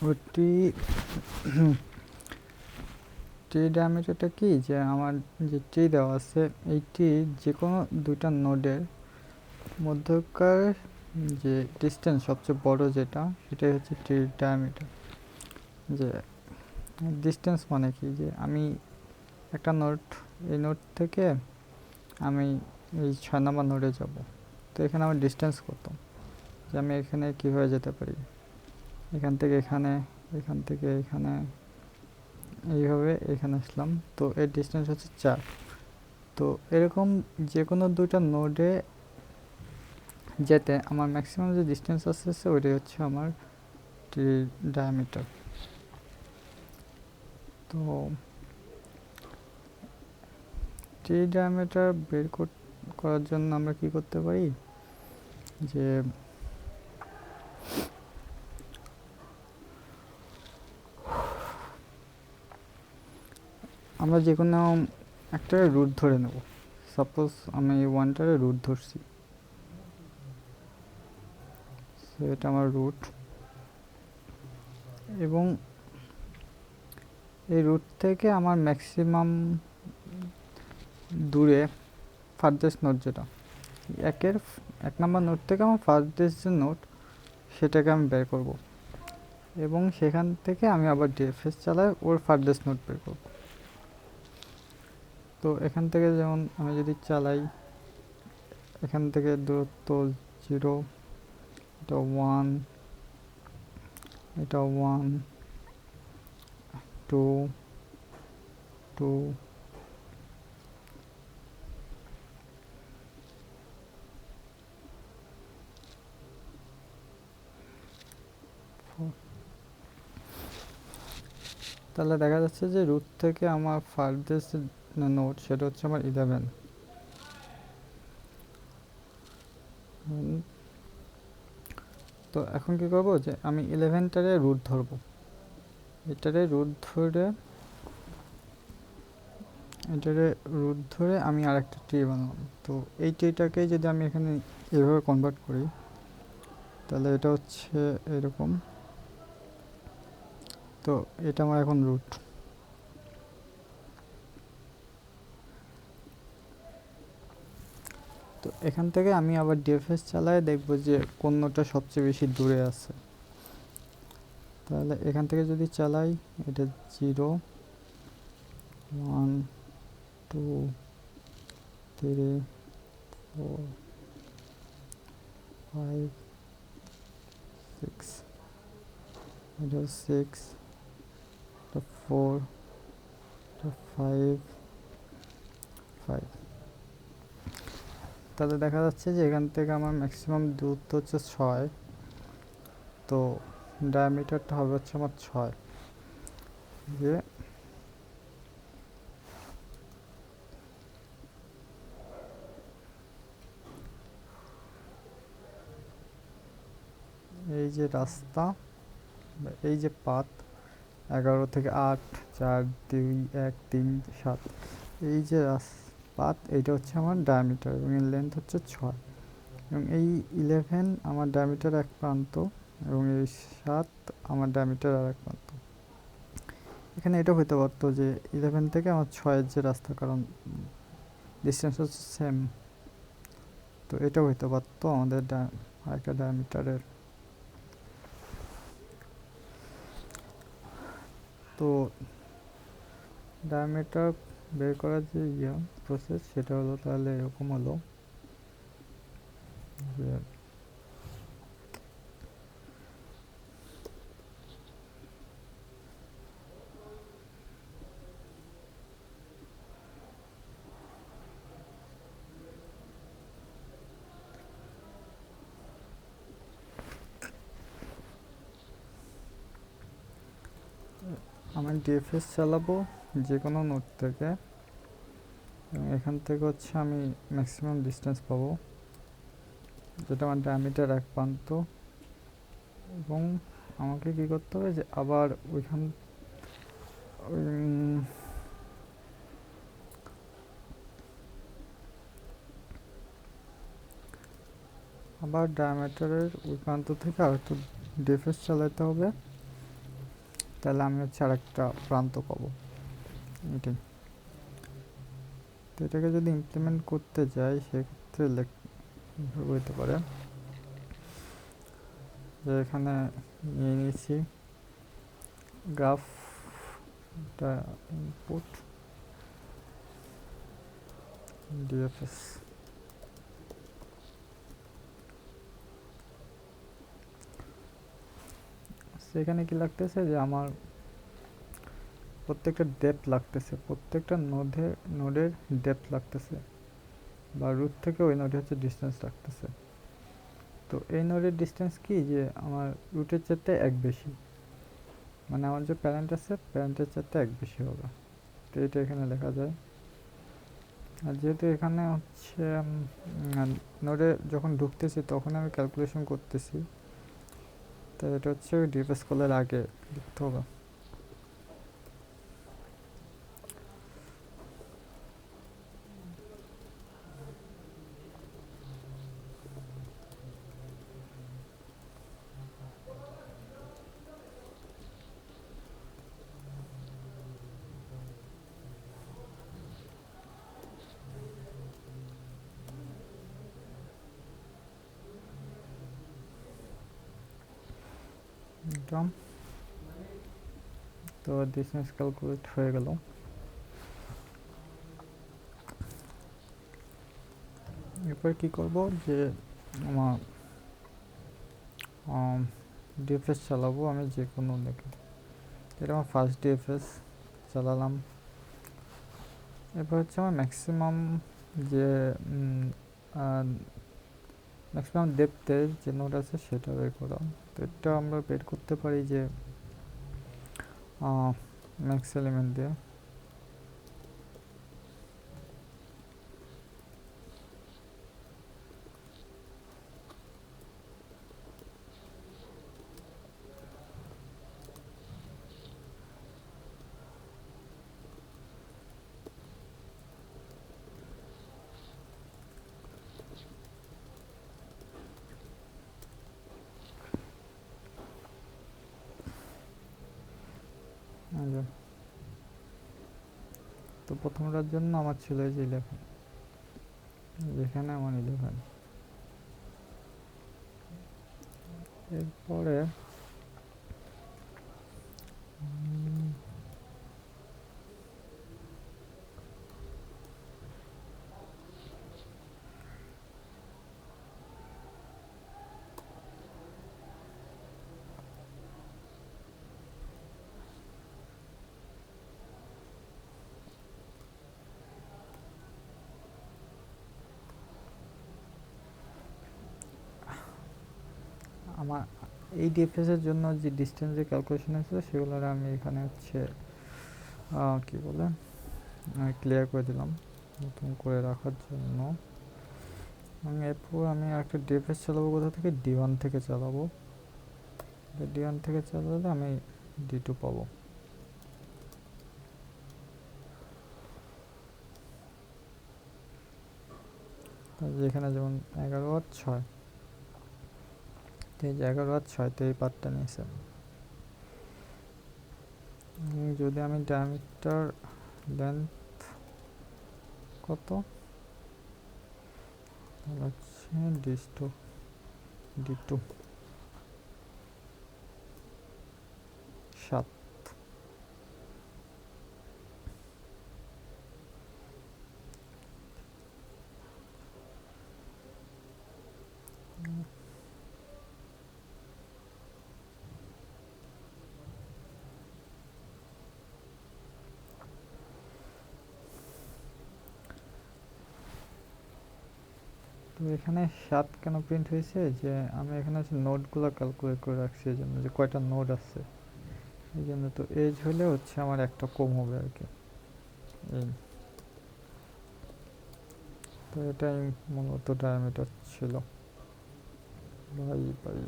ওটি ট্রি ডায়ামিটারটা কি, যে আমার যে ট্রি দেওয়া আছে এই ট্রি যে কোনো দুইটা নোডের মধ্যকার যে ডিস্টেন্স সবচেয়ে বড় যেটা, সেটাই হচ্ছে ট্রি ডায়ামিটার। যে ডিস্টেন্স মানে কি, যে আমি একটা নোড, এই নোড থেকে আমি এই 6 নম্বর নোডে যাব, তো এখানে আমার ডিস্টেন্স কত, যে আমি এখানে কীভাবে যেতে পারি, এখান থেকে এখানে, এখান থেকে এখানে, এইভাবে এখানে আসলাম, তো এর ডিস্টেন্স হচ্ছে 4। তো এরকম যে কোনো দুইটা নোডে যেতে আমার ম্যাক্সিমাম যে ডিস্টেন্স আসতেছে ওইটাই হচ্ছে আমার ট্রি ডায়ামিটার। তো ট্রি ডায়ামিটার বের করার জন্য আমরা কি করতে পারি, যে আমরা যে কোনো একটা রুট ধরে নেব। সাপোজ আমি ওয়ানটারে রুট ধরছি, তো এটা আমার রুট, এবং এই রুট থেকে আমার ম্যাক্সিমাম দূরে ফার্থেস্ট নোট যেটা, একের 1 নম্বর নোট থেকে আমার ফার্থেস্ট যে নোট সেটাকে আমি বের করব, এবং সেখান থেকে আমি আবার ডিএফএস চালাই ওর ফার্থেস্ট নোট বের করব। তো এখান থেকে যেমন আমি যদি চালাই, এখান থেকে দূরত্ব 0, এটা 1, এটা 1, 2, 2, তাহলে দেখা যাচ্ছে যে রুট থেকে আমার ফার্থেস্ট নোট সেটা হচ্ছে আমার 11। তো এখন কি করব, যে আমি 11টারে রুট ধরবো, এটারে রুট ধরে, এটারে রুট ধরে আমি আরেকটা ট্রি বানাবো। তো এই ট্রিটাকেই যদি আমি এখানে এভাবে কনভার্ট করি, তাহলে এটা হচ্ছে এরকম। তো এটা আমার এখন রুট। তো এখান থেকে আমি আবার ডিএফএস চালায় দেখব যে কোন নোটটা সবচেয়ে বেশি দূরে আছে। তাহলে এখান থেকে যদি চালাই, এটা 0, 1, 2, 3, 4, 5, 6, এটা 6, এটা 4, এটা 5, 5। তাহলে দেখা যাচ্ছে যে এখান থেকে আমার ম্যাক্সিমাম দূরত্ব হচ্ছে 6। তো ডায়ামিটারটা হবে হচ্ছে আমার 6। যে এই যে রাস্তা, এই যে পাথ 11 থেকে 8, 4, 2, 1, 3, 7, এই যে পাথ, এইটা হচ্ছে আমার ডায়ামিটার এবং এর লেন্থ হচ্ছে 6। এবং এই 11 আমার ডায়ামিটার এক প্রান্ত, এবং এই 7 আমার ডায়ামিটার আর এক প্রান্ত। এখানে এটা হতে পারতো যে 11 থেকে আমার 6-এর যে রাস্তা, কারণ ডিস্টেন্স হচ্ছে সেম, তো এটাও হতে পারতো আমাদের আরেকটা ডায়ামিটারের। তো ডায়ামিটার বের করার যে প্রসেস, সেটা হলো তাহলে এরকম হলো যে আমি ডিএফএস চালাবো যে কোনো নোট থেকে, এবং এখান থেকে হচ্ছে আমি ম্যাক্সিমাম ডিস্টেন্স পাবো, যেটা আমার ডায়ামিটার এক প্রান্ত। এবং আমাকে কি করতে হবে, যে আবার ওইখান আবার ডায়ামিটারের ওই প্রান্ত থেকে আর একটু ডিএফএস চালাতে হবে, তাহলে আমি হচ্ছে আর একটা প্রান্ত পাবো। এটাই। তো এটাকে যদি ইমপ্লিমেন্ট করতে যাই সেক্ষেত্রে হতে পারে যে এখানে নিয়ে নিয়েছি গ্রাফটা ইনপুট ডিএফএস। সেখানে কি লাগতেছে যে আমার প্রত্যেকটা ডেপথ লাগতেছে, প্রত্যেকটা নোডের ডেপথ লাগতেছে, বা রুট থেকে ওই নোডে হচ্ছে ডিস্টেন্স লাগতেছে। তো এই নোডের ডিস্টেন্স কি যে আমার রুটের চাইতে এক বেশি, মানে আমার যে প্যারেন্ট আছে প্যারেন্টের চাইতে এক বেশি হবে। তো এটা এখানে লেখা যায়। আর যেহেতু এখানে হচ্ছে নোডে যখন ঢুকতেছি তখন আমি ক্যালকুলেশন করতেছি, তো এটা হচ্ছে ডিএফএস কলের আগে লিখতে হবে। একদম। তো ডিস্টেন্স ক্যালকুলেট হয়ে গেল। এরপর কি করব যে আমার ডিএফএস চালাবো আমি যে কোনো দেখে। এটা আমার ফার্স্ট ডিএফএস চালালাম। এরপর হচ্ছে আমার ম্যাক্সিমাম যে ম্যাক্সিমাম ডেপথের যে নোড আছে সেটা বের করা। তো এটা আমরা বের করতে পারি যে ম্যাক্স এলিমেন্ট দিয়ে। তো প্রথমটার জন্য আমার ছিল এই যে 11, যেখানে আমার 11। এরপরে আমার এই ডিএফএস এর জন্য যে ডিস্টেন্সের ক্যালকুলেশন আছে সেগুলো আমি এখানে হচ্ছে কি বলে ক্লিয়ার করে দিলাম নতুন করে রাখার জন্য। এরপর আমি একটা ডিএফএস চালাবো কোথা থেকে, D1 থেকে চালাবো। D1 থেকে চালালে আমি D2 পাবো। যেখানে যেমন 11 আর 6, এই যে 11 আর 6 তে এই পার্টটা নিয়েছে। যদি আমি ডায়ামিটার লেন্থ কত হচ্ছে D2 7। তো এখানে 7 কেন প্রিন্ট হয়েছে যে আমি এখানে হচ্ছে নোডগুলো ক্যালকুলেট করে রাখছি এই জন্য, যে কয়টা নোড আছে এই জন্য। তো এজ হলে হচ্ছে আমার একটা কম হবে আর কি। তো এটাই মূলত ডায়ামিটার ছিল। Bye bye.